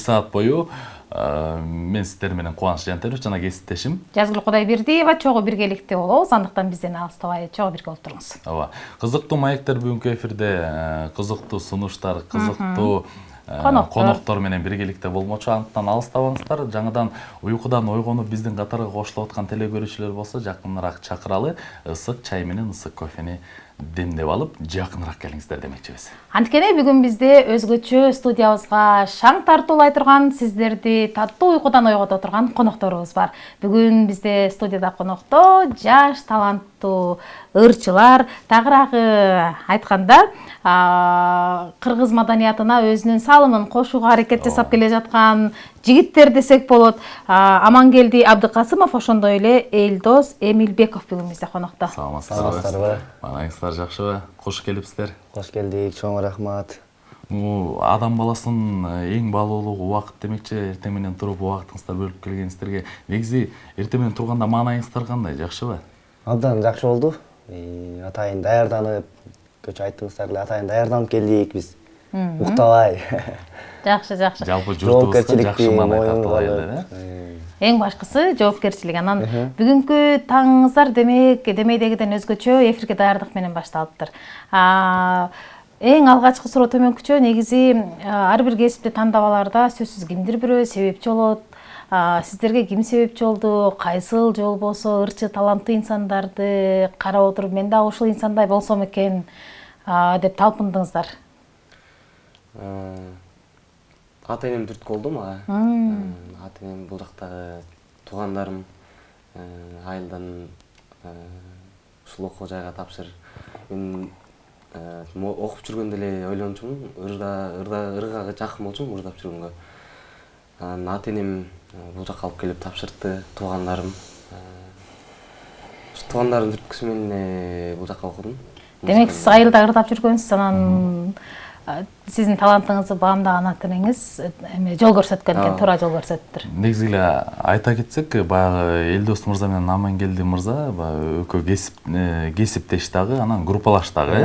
саат бою мен сиздер менен Кубаныч Жантеров жана кесиптешим Жазгүл Кудайбердиева чогуу биргеликте болобуз. Андыктан бизден алыстабай чогуу бирге болуп туруңуз. Ооба. Кызыктуу маектер бүгүнкү эфирде кызыктуу сунуштар, кызыктуу коноктор менен биргеликте болмочу. Андыктан алыстабаңыздар. Жаңыдан уйкудан ойгонуп биздин катарга кошулуп аткан теле көрүүчүлөр болсо, жакыныраак чакыралы, ысык чай менен ысык кофени демдеп алып, жакыныраак келиңиздер демекчибиз. Анткени бүгүн бизде өзгөчө студиябызга шаң тартуулай турган, сиздерди таттуу уйкудан ойгото турган конокторубуз бар. Бүгүн бизде студияда конокто жаш таланттуу ырчылар, тагыраагы айтканда, кыргыз маданиятына өзүнүн салымын кошууга аракет жасап келе жаткан жигиттер десек болот. Амангелди Абдыкасымов, ошондой эле Элдос Эмилбеков бүгүн бизде конокто. Саламатсыздарбы? Мааңыздар жакшыбы? Кош келипсиздер. Кош келдик, чоң рахмат. Адам баласынын эң баалуулугу убакыт демекчи, эртең менен туруп убактыңызды бөлүп келгениңиздерге негизи эртең менен турганда маанайыңыздар кандай, жакшыбы? Абдан жакшы болду. Атайын даярданып, көчө айттыңыздар эле, атайын даярданып келдик биз. Уктабай. Жакшы. Жалпы журтубузда жакшы маанай тартылган эле. Эң башкысы жоопкерчилик. Анан бүгүнкү таңыңыздар демейдегиден өзгөчө эфирге даярдык менен башталыптыр. Эң алгачкы суроо төмөнкүчө, негизи ар бир кесипти тандап аларда сөзсүз кимдир бирөө себепчи болот. Сиздерге ким себепчи болду? Кайсыл жол болсо ырчы таланттуу инсандарды карап отуруп, мен да ушул инсандай болсом экен деп талпындыңыздар? Ата-энем түрткү болду мага. Ата-энем бул жактагы туугандарым айылдан ушул окуу жайга тапшыр. Мен окуп жүргөндө эле ойлончумун, ырга жакын болчумун ырдап жүргөнгө. Анан ата-энем бул жакка алып келип тапшыртты, туугандарым. Туугандардын түрткүсү менен бул жакка окудум. Демек, сиз айылда ырдап жүргөнсүз, анан сиздин талантыңызды баамдаган ата-энеңиз жол көрсөткөн экен, туура жол көрсөттүр. Негизи эле айта кетсек, баягы Элдос мырза менен Амангелди мырза экөө кесиптеш дагы, анан группалаш дагы.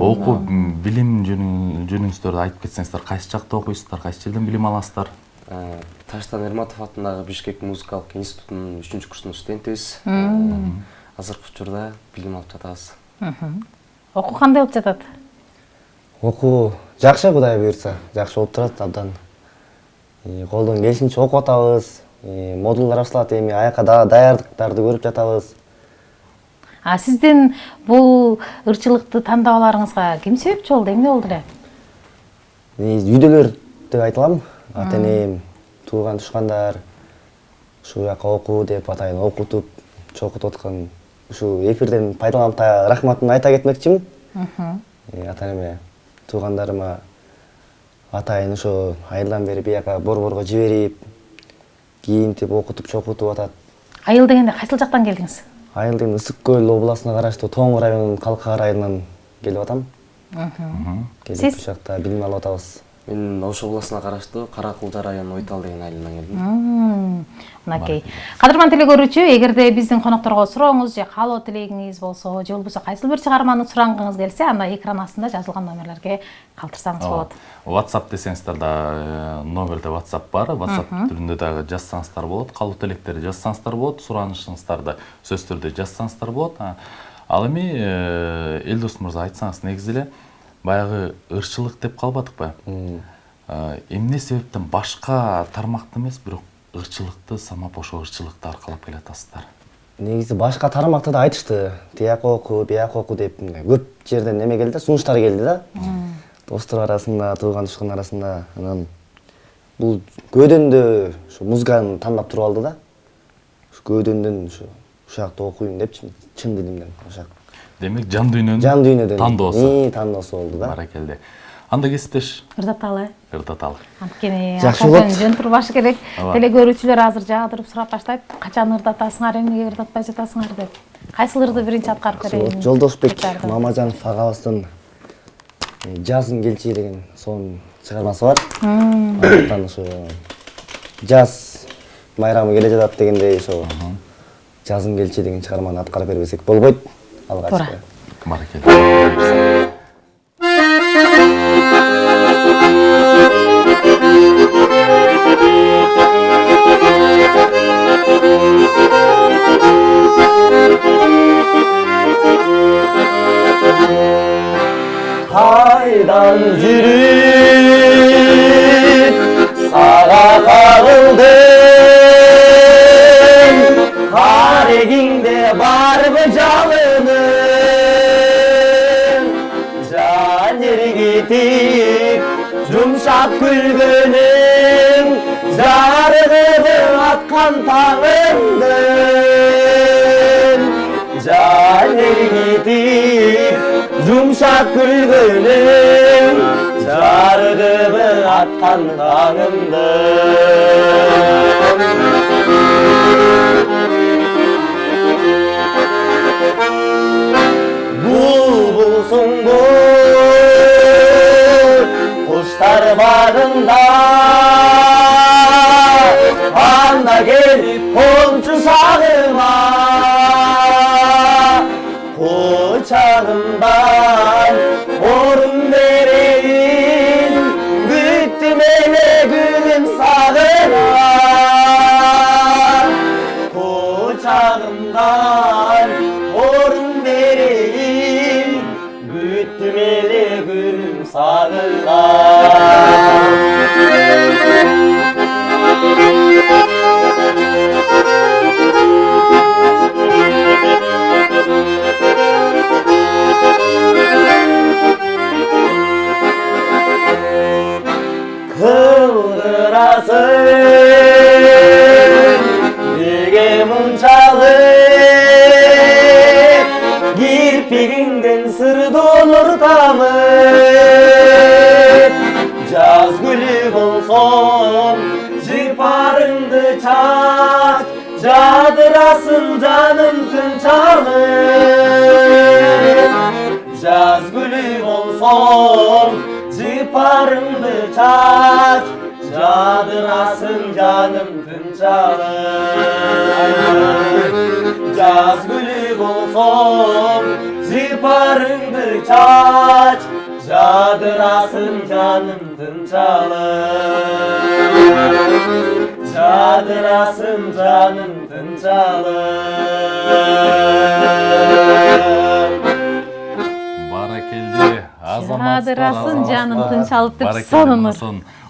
Окуу билим жөнүңүздөрдү айтып кетсеңиздер, кайсы жакта окуйсуздар, кайсы жерден билим аласыздар? Таштан Эрматов атындагы Бишкек музыкалык институтунун 3-курстун студентибиз. Азыркы учурда билим алып жатабыз. Окуу кандай болуп жатат? Окуу жакшы, Кудай буйрса, жакшы болуп турат абдан. Колдон келишинче окуп атабыз. Модулдар башталат, эми аякка даярдыктарды көрүп жатабыз. Сиздин бул ырчылыкты тандап аларыңызга ким себепчи болду, эмне болду эле? Үйдөлөр деп айта алам. Ата-энем, тууган-тушкандар ушул жака окуу деп атайын окутуп, чокутуп аткан ушу эфирден пайдаланып рахматымды айта кетмекчимин. Ата-энеме, туугандарыма атайын ошо айылдан бери бияка борборго жиберип, кийинтип, окутуп, чокутуп атат. Айыл дегенде кайсыл жактан келдиңиз? Айыл дегенде Ысык Көл областына караштуу Тоң районунун Калкаа районунан келип атам. Келип ушул жакта билим алып атабыз. Мен Ош областына караштуу Каракулжа районунун Ойтал деген айылынан келдим. Мынакей. Кадырман теле көрүүчү, эгерде биздин конокторго сурооңуз же каалоо тилегиңиз болсо, же болбосо кайсыл бир чыгарманы сурагыңыз келсе, анда экран астында жазылган номерлерге калтырсаңыз болот. WhatsApp десеңиздер да номерде WhatsApp бар. WhatsApp түрүндө дагы жазсаңыздар болот. Каалоо тилектерди жазсаңыздар болот. Суранышыңыздарды сөз түрдө жазсаңыздар болот. Ал эми Элдос мырза, айтсаңыз, негизи эле баягы ырчылык деп калбадыкпы? Эмне себептен башка тармакты эмес, бирок ырчылыкты самап ошо ырчылыкты аркалап келатасыздар? Негизи башка тармакты да айтышты. Тияк окуу, бияк окуу деп көп жерден неме келди, сунуштар келди да. Достор арасында, тууган-тушкан арасында. Анан бул көөдөндө ушу музыканы тандап туруп алды да. Ушу көөдөндөн ушу жакта окуйм деп чын дилимден ошак. Демек, жан дүйнөдөн тандоосу. Тандоосу болду да. Баракелде. Анда кесиптеш? Ырдаталы. Анткени акырын жөн турбашы керек. Теле көрүүчүлөр азыр жаадырып сурап баштайт, качан ырдатасыңар, эмнеге ырдатпай жатасыңар деп. Кайсыл ырды биринчи аткарып берейин? Жолдошбек Мамажанов агабыздын жазым келчи деген сонун чыгармасы бар. Андыктан ошо жаз майрамы келе жатат дегендей ошо жазым келчи деген чыгарманы аткарып бербесек болбойт. Алгачкы. Баракелде. қайдан жүріп саға қағылдым қарегіңде барбы жалының жан ергетіп жұмшақ күлгенің жарығының атқан таңыңдың жан ергетіп жұмшақ күлгенің жарығының атқан таңыңдың бұлбұлсың бұл құштар бағында анда келіп қоншы шағыма құшағымдан орын берейін күттім еле күнім сағына құшағымдан орын берейін күттім еле күнім сағына қылғырасың неге мұншалық кірпігіңден сырды нұртамын жаз гүлі болсаң жыпарыңды чач жадырасын жаным түн чалып жаз гүлі болсаң жыпарыңды чач жадырасын жаным түн чалып жаз гүлі болсаң жыпарыңды чач жадырасын жаным түн чалып жадырасын жаным түн чалып Баракелде, Жадырасын жаным тынчалып деп сонунур.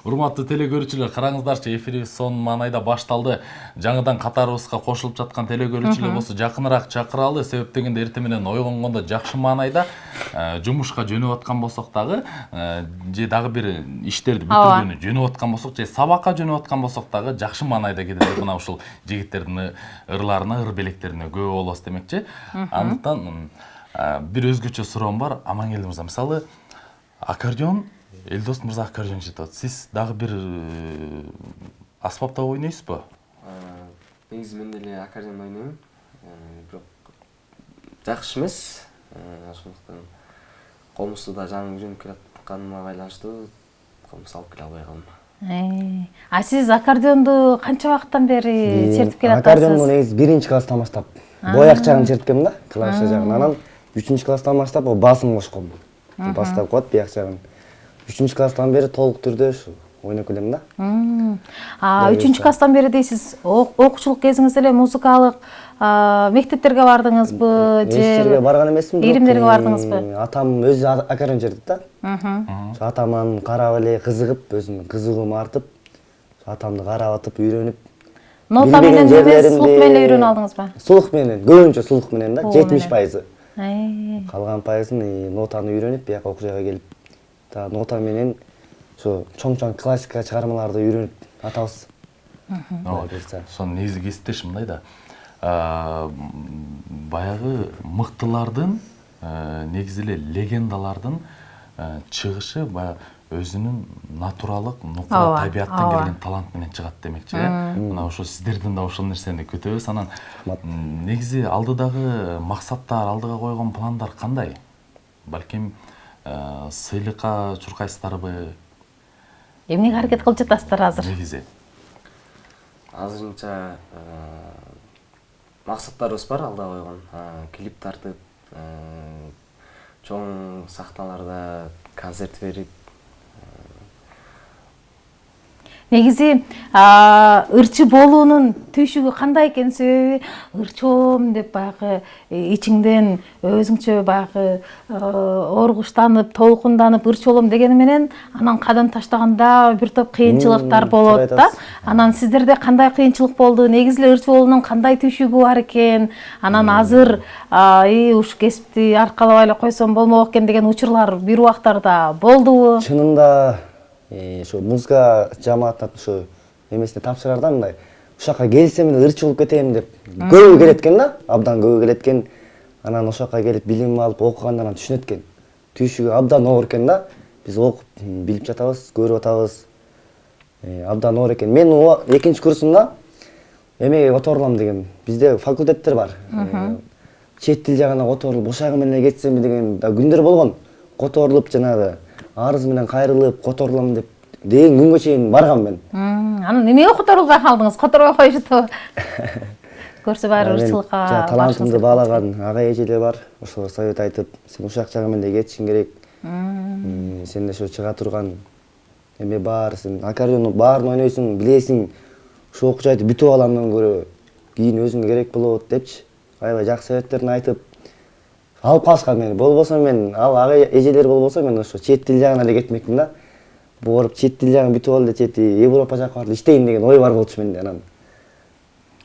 Урматтуу телекөрүүчүлөр, караңыздарчы, эфирибиз сонун маанайда башталды. Жаңыдан катарыбызга кошулуп жаткан телекөрүүчүлөр болсо жакыныраак чакыралы. Себеп дегенде эртең менен ойгонгондо жакшы маанайда жумушка жөнөп аткан болсок дагы, же дагы бир иштерди бүтүргөнү жөнөп аткан болсок, же сабакка жөнөп аткан болсок дагы жакшы маанайда кетет. Мына ушул жигиттердин ырларына, ыр белектерине күбө болобуз демекчи. Андыктан бир өзгөчө суроом бар. Амангелди мырза, мисалы аккордеон, Элдос мырза аккордеон жетет. Сиз дагы бир аспапта ойнойсузбу? Негизи мен деле аккордеон ойнойм. Бирок жакшы эмес. Ошондуктан комузду да жаңы үйрөнүп келатканыма байланыштуу комуз алып келе албай калдым. А сиз аккордеонду канча убакыттан бери чертип келатасыз? Аккордеонду негизи 1-класстан баштап бояк жагын черткем да, клавиша жагын. Анан 3-класстан баштап басым кошком. Бастап коет бияк жагын. 3-класстан бери толук түрдө ушу ойноп келем да. 3-класстан бери дейсиз, окуучулук кезиңизде эле музыкалык мектептерге бардыңызбы же? Мектептерге барган эмесмин, Иримдерге бардыңызбы? Атам өзү аккордеон чертет да. Атаман карап эле кызыгып, өзүмдүн кызыгуум артып, атамды карап атып үйрөнүп. Нота менен эмес, слух менен үйрөнүп алдыңызбы? Слух менен, көбүнчө слух менен да, 70%. Калган пайызын нотаны үйрөнүп, бияка окуу жайга келип, нота менен ошо чоң-чоң классика чыгармаларды үйрөнүп атабыз. Сон негизи кесиптеш мындай да. Баягы мыктылардын, негизи эле легендалардын чыгышы баягы өзүнүн натуралык, нукура табияттан келген талант менен чыгат демекчи. Мына ошо сиздерден да ошол нерсени күтөбүз. Анан негизи алдыдагы максаттар, алдыга койгон пландар кандай? Балким сыйлыкка чуркайсыздарбы? Эмнеге аракет кылып жатасыздар азыр? Негизи азырынча максаттарыбыз бар алдыга койгон. Клип тартып, чоң сахналарда концерт берип. Негизи ырчы болуунун түйшүгү кандай экен себеби ырчы болом деп баягы ичиңден өзүңчө баягы оргуштанып, толкунданып ырчы болом дегени менен анан кадам таштаганда бир топ кыйынчылыктар болот да. Анан сиздерде кандай кыйынчылык болду? Негизи эле ырчы болуунун кандай түйшүгү бар экен? Анан азыр ушу кесипти аркалабай эле койсом болмок экен деген учурлар бир убактарда болдубу? Чынында ошо музыка жамаатына ошо эмесине тапшырарда мындай ошол жака келсем эле ырчы болуп кетем деп көбү келет экен да, абдан көбү келет экен. Анан ошол жака келип билим алып окугандан анан түшүнөт экен. Түйшүгү абдан оор экен да. Биз окуп билип жатабыз, көрүп атабыз. Абдан оор экен. Мен экинчи курсумда эмеге которулам деген. Бизде факультеттер бар. Чет тил жагына которулуп, ошол менен эле кетсемби деген күндөр болгон. Которулуп жанагы арыз менен кайрылып, которулам деп деген күнгө чейин баргам мен. Анан эмнеге которулбай калдыңыз? Которбой коюшту. Көрсө баары ырчылыкка талантымды баалаган ага эжелер бар. Ошолор совет айтып, сен ушак жагы менен кетишиң керек. Сенде ошо чыга турган эме бар, сен аккордеондун баарын ойнойсуң, билесиң. Ошо окуу жайды бүтүп аламдан көрө кийин өзүңө керек болот депчи. Аябай жакшы советтерин айтып алып калышкан мени. Болбосо мен ал ага эжелер болбосо мен ошо чет тил жагына эле кетмекмин да. Буруп чет тил жагын бүтүп алып эле чет Европа жака барып иштейин деген ой бар болчу менде анан.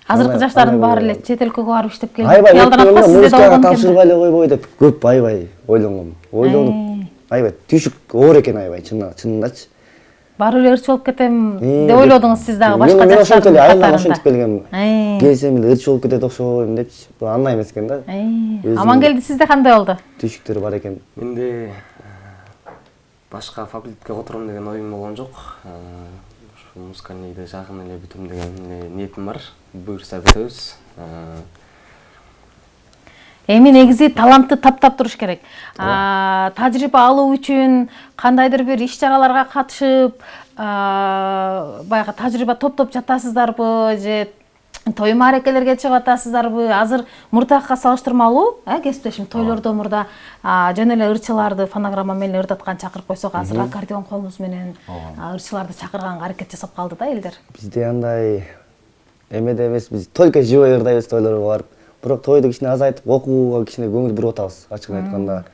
Азыркы жаштардын баары эле чет өлкөгө барып иштеп келип, аябай кыялданат го сизде да болгон тапшырбай эле койбой деп көп аябай ойлонгом. Ойлонуп аябай түшүк оор экен аябай чынындачы. Баары эле ырчы болуп кетем деп ойлодуңуз сиз дагы башка жаштардын катарында. Мен айынан ошентип келгем. Келсем эле ырчы болуп кетет окшойм депчи. Бул андай эмес экен да. Амангелди сизде кандай болду? Түшүктөр бар экен. Менде башка факультетке котором деген оюм болгон жок. Ушу музыкальныйды жагын эле бүтөм деген ниетим бар. Буюрса бүтөбүз. Эми негизи талантты таптап туруш керек. Тажрыйба алуу үчүн кандайдыр бир иш-чараларга катышып, баягы тажрыйба топтоп жатасыздарбы же той маарекелерге чыгып атасыздарбы? Азыр мурдакка салыштырмалуу, кесиптешим тойлордо мурда жөн эле ырчыларды фонограмма менен ырдаткан чакырып койсок, азыр аккордеон колубуз менен ырчыларды чакырганга аракет жасап калды да элдер. Бизде андай эмеде эмес, биз только живой ырдайбыз тойлорго барып. Бирок тойду кичине азайтып, окууга кичине көңүл буруп атабыз. Ачыгын айтканда,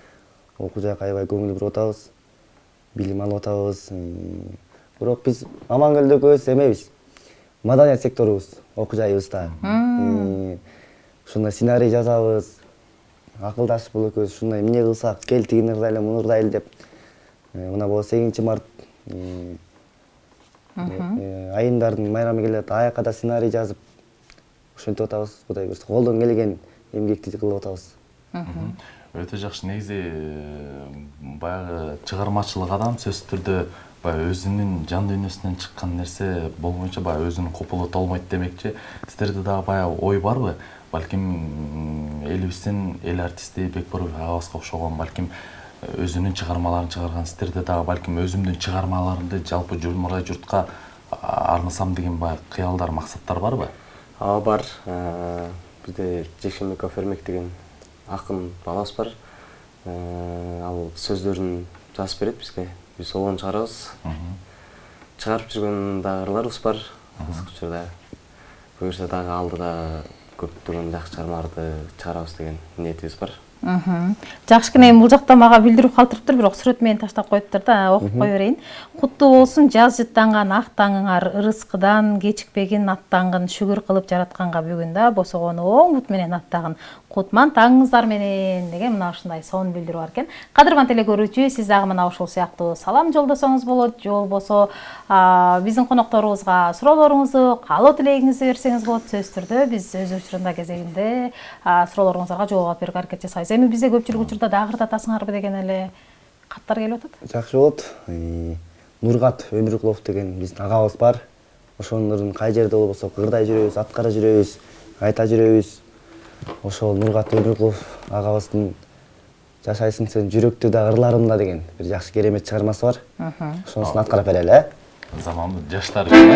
окуу жакка аябай көңүл буруп атабыз. Билим алып атабыз. Бирок биз Амангелди экөөбүз эмебиз. Маданият секторубуз, окуу жайыбызда. Ушундай сценарий жазабыз. Акылдашып бул экөөбүз ушундай эмне кылсак, кел тигини ырдайлы, муну ырдайлы деп. Мына болсо 8-март айымдардын майрамы келет. Аяка да сценарий жазып ошентип атабыз. Кудай буйрса колдон келген эмгекти кылып атабыз. Өтө жакшы. Негизи баягы чыгармачылык адам сөзсүз түрдө баягы өзүнүн жан дүйнөсүнөн чыккан нерсе болбойчу баягы өзүнүн купулу толмойт демекчи. Сиздерде дагы баягы ой барбы? Балким элибиздин эл артисти Бекборов агабызга окшогон балким өзүнүн чыгармаларын чыгарган, сиздерде дагы балким өзүмдүн чыгармаларымды жалпы журмурай журтка арнасам деген баягы кыялдар, максаттар барбы? Бар. Бизде Жекшенбеков Эрмек деген акын бабабыз бар. Ал сөздөрүн жазып берет бизге. Биз оны чыгарабыз. Чыгарып жүргөн дагы ырларыбыз бар. Учурда буюрса дагы алдыда көптөгөн жакшы чыгармаларды чыгарабыз деген ниетибиз бар. Жакшыкene бул жакта мага билдирип калтырыптыр, бирок сүрөт менен таштап коюптур да, окуп кое берейин. Куттуу болсун жаз жыттанган ак таңыңар, ырыскыдан кечикпегин аттангын, шүгүр кылып жаратканга бүгүн да босогону оң бут менен аттагын. Кутман таңыңыздар менен деген мына ушундай сонун билдирүү бар экен. Кадырман теле көрүүчү, сиз дагы мына ушул сыяктуу салам жолдосоңуз болот, же болбосо биздин конокторубузга суроолоруңузду, каалоо тилегиңизди берсеңиз болот. Сөзсүз түрдө биз өз учурунда кезегинде суроолоруңуздарга жооп алып берүүгө аракет жасайбыз. Эми бизде көпчүлүк учурда дагы ырдатасыңарбы деген эле каттар келип атат. Жакшы болот. Нургат Өмүркулов деген биздин агабыз бар. Ошонун кай жерде болбосо ырдай жүрөбүз, аткара жүрөбүз, айта жүрөбүз. Ошол Нургат Өмүркулов агабыздын Жашайсың сен жүрөктү да ырларымда деген бир жакшы керемет чыгармасы бар. Ошонусун аткарып берели, Замандын жаштары үчүн,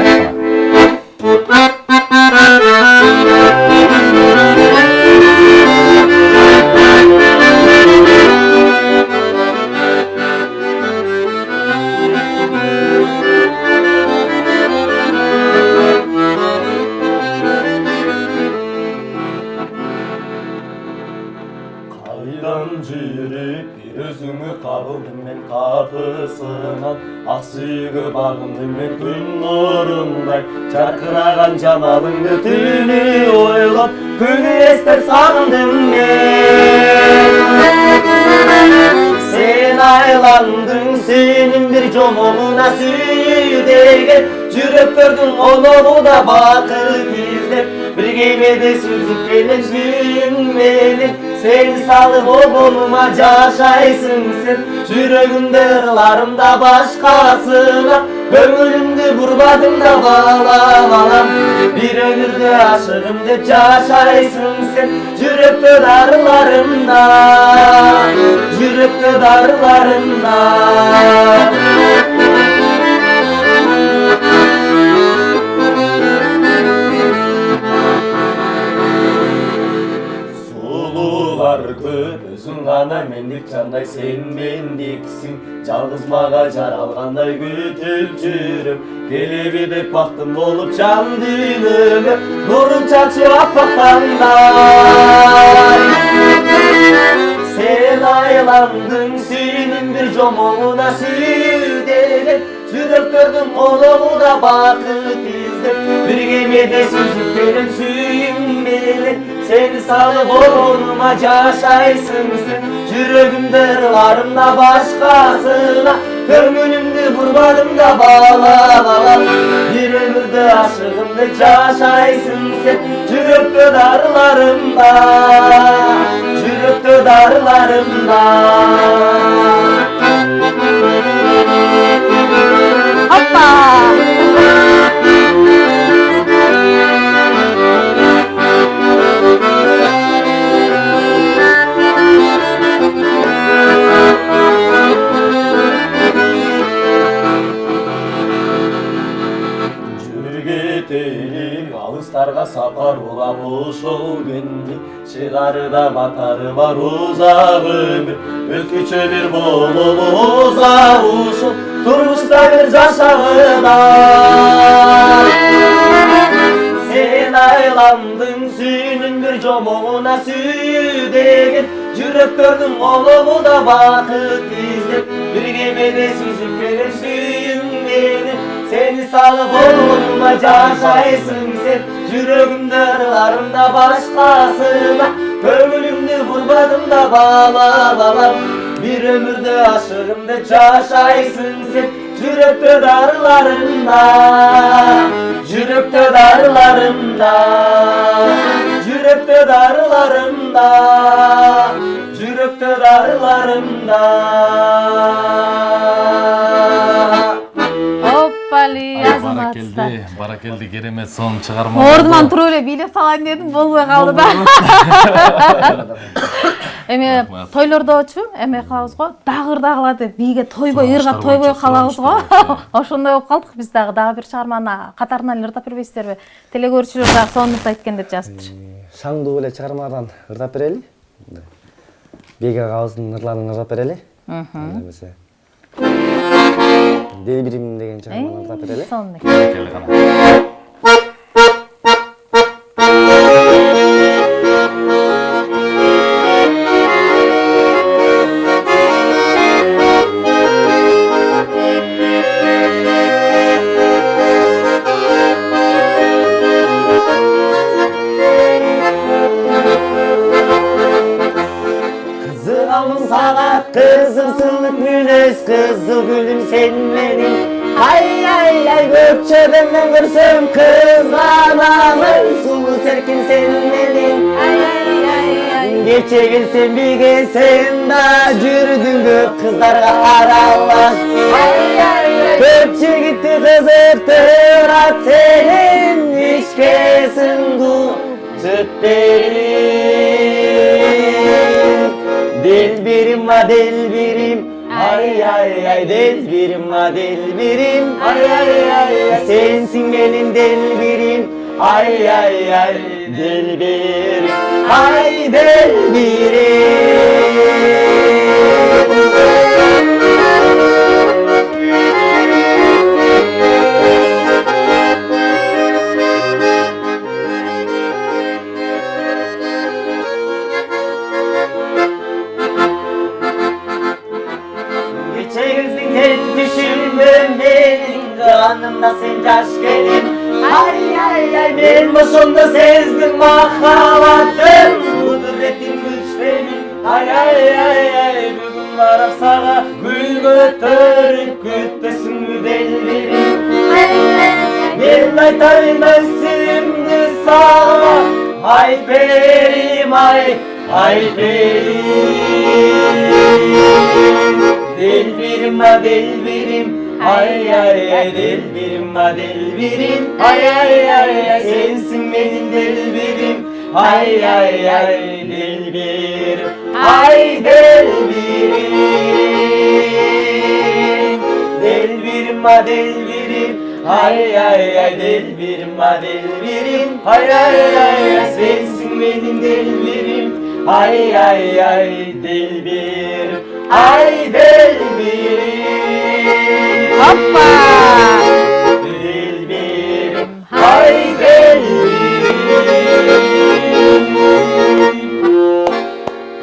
Aydan жүріп bir өзіңі қабылдым мен қапысынан ақ сүйегі бағындым мен күн нұрындай жарқыраған жамалыңды түні ойлап күн естер сағындым мен Sen aylandың senin bir жомолуна сүйдеген жүректердің олығуда бақыт іздеп bir кемеде сүзіп келем сүйіңменен Seni salып оболума жашайсың сен жүрегімде ырларымда башкасына көңүлүмдү бурбадым да балам bir ömürde aşığım деп жашайсың сен жүректе дарыларымда жүректе дарыларымда көп өзің ғана мендік жандай сен мендіксің жалғыз мага жаралғандай күтіп жүріп келеби деп бақтым болып жан дүйнөмө нурун чачып аппак таңдай Sen aylandың сүйүнүн bir жомолуна сүйдеген жүрөктөрдүн ологуда бакыт издеп bir кемеде сүзүп келем сүйүң менен Seni salып орнума жашайсың сен жүрөгүмдө ырларымда башкасына көңүлүмдү бурбадым да балам bir ömürde aşığım деп жашайсың сен жүрөктө дарыларымда жүрөктө дарыларымда Hoppa! Алыстарға сапар улап ошол күндү чыгарда батары бар узак өмүр өткүчө бир бололу узак ушул турмушта бир жашагыда Sen aylandың сүйүнүн bir жомолуна сүйдеген жүрөктөрдүн ологуда бакыт издеп bir кемеде сүзүп келем сүйүң менен Seni salып орнума жашайсың сен жүрөгүмдө ырларымда башкасына көңүлүмдү бурбадым да балам bir ömürde aşığım деп жашайсың сен жүрөктө дарыларымда жүрөктө дарыларымда жүрөктө дарыларымда жүрөктө дарыларымда Hoppali, azаматсыздар. Баракелди, керемет сон чыгарма. Ордуман туруп эле бийлеп салайын дедим, болбой калды да. Эме тойлордочу, эме калабыз го, дагыр деп бийге тойбой, ыргап тойбой калабыз го. Ошондой болуп калдык, биз дагы бир чыгарманы катарынан ырдап бербейсиздерби? Телекөрүүчүлөр дагы сонун айткен деп жазыптыр. Шаңдуу эле чыгармадан ырдап берели. Беги агабыздын ырларын ырдап берели. Эмесе Делбирим деген чыгарманы ырдап берели. Сонун. Баракелди кана. Kızımsınlık münes kızıl gülüm sen benim Ay gökçebenden görsem kızlanamın Sulu serkin sen benim Geçe gelsen bir gelsen da Cürdün gök kızlarga aralaş Köpçe gitti kızırtır at senin İşkesin du cütlerim Delbirim ma delbirim Ay delbirim ma delbirim Ay sensin benim delbirim Ay delbirim Ay delbirim ошондо сен жаш келин. Ай ай ай мен ошондо сездим махаббаттын кудуретин күчтенин. Ай ай ай ай бүгүн барам сага гүл көтөрүп күтөсүңбү делбирим. Мен айтайын өз сиримди сага ай перим ай перим. Delbirim ma delbirim ay ay ay delbirim ma delbirim ay ay ay ay sensin benim delbirim ay ay ay delbirim ay delbirim. Delbirim ma delbirim ay ay ay delbirim ma delbirim ay ay ay ay sensin benim delbirim ay ay ay delbirim ay delbirim. Hoppa! Delbirim ay delbirim.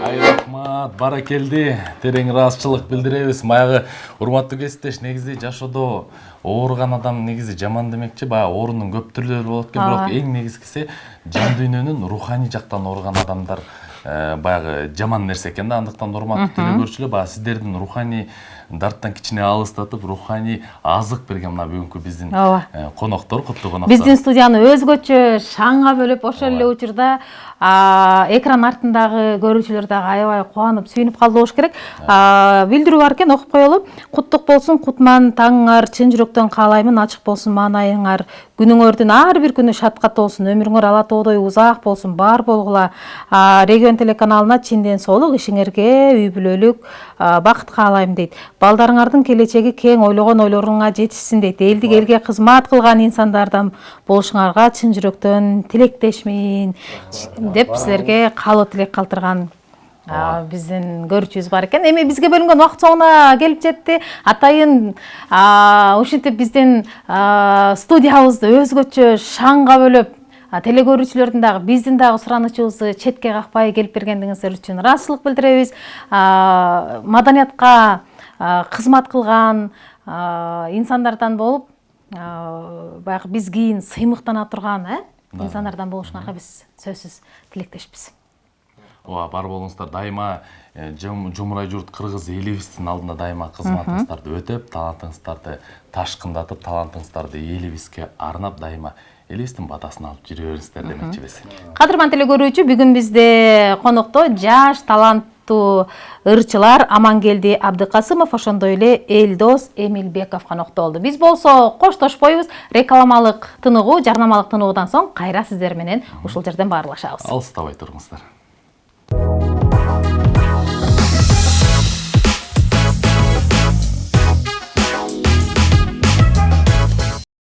Ай рахмат, баракелди. Терең ыраазычылык билдиребиз. Баягы урматтуу кесиптеш, негизи жашоодо ооруган адам негизи жаман демекчи. Баягы оорунун көп түрлөрү болот экен, бирок эң негизгиси жан дүйнөнүн руханий жактан ооруган адамдар баягы жаман нерсе экен да. Андыктан урматтуу телекөрүүчүлөр, баягы сиздердин руханий дарттан кичине алыстатып, руханий азык берген мына бүгүнкү биздин коноктор, куттуу коноктор. Биздин студияны өзгөчө шаңга бөлөп, ошол эле учурда экран артындагы көрүүчүлөр дагы аябай кубанып, сүйүнүп калды болуш керек. Билдирүү бар экен, окуп коелу. Куттук болсун кутман таңыңар, чын жүрөктөн каалаймын, ачык болсун маанайыңар. Күнүңөрдүн ар бир күнү шаткат болсун, өмүрүңөр ала тоодой узак болсун, бар болгула. Регион телеканалына чинден соолук, ишиңерге үй бүлөлүк бакыт каалайм дейт. Балдарыңардын келечеги кең, ойлогон ойлоруңа жетишсин дейт. Элдик элге кызмат кылган инсандардан болушуңарга чын жүрөктөн тилектешмин деп силерге каалоо тилек калтырган биздин көрүүчүбүз бар экен. Эми бизге бөлүнгөн убакыт соңуна келип жетти. Атайын ушинтип биздин студиябызды өзгөчө шаңга бөлөп телекөрүүчүлөрдүн дагы биздин дагы суранычыбызды четке какпай келип бергендиңиздер үчүн ыраазычылык билдиребиз. Маданиятка кызмат кылган инсандардан болуп, баягы биз кийин сыймыктана турган инсандардан болушуңарга биз сөзсүз тилектешпиз. Ооба, бар болуңуздар. Дайыма Жумурай журт кыргыз элибиздин алдында дайыма кызматыңыздарды өтөп, талантыңыздарды ташкындатып, талантыңыздарды элибизге арнап, дайыма элибиздин батасын алып жүрө бериңиздер демекчибиз. Кадырман телекөрүүчү, бүгүн бизде конокто жаш таланттуу ырчылар Амангелди Абдыкасымов, ошондой эле Элдос Эмилбеков конокто болду. Биз болсо коштошпойбуз. Рекламалык тыныгуу, жарнамалык тыныгуудан соң кайра сиздер менен ушул жерден баарлашабыз. Алыстабай туруңуздар.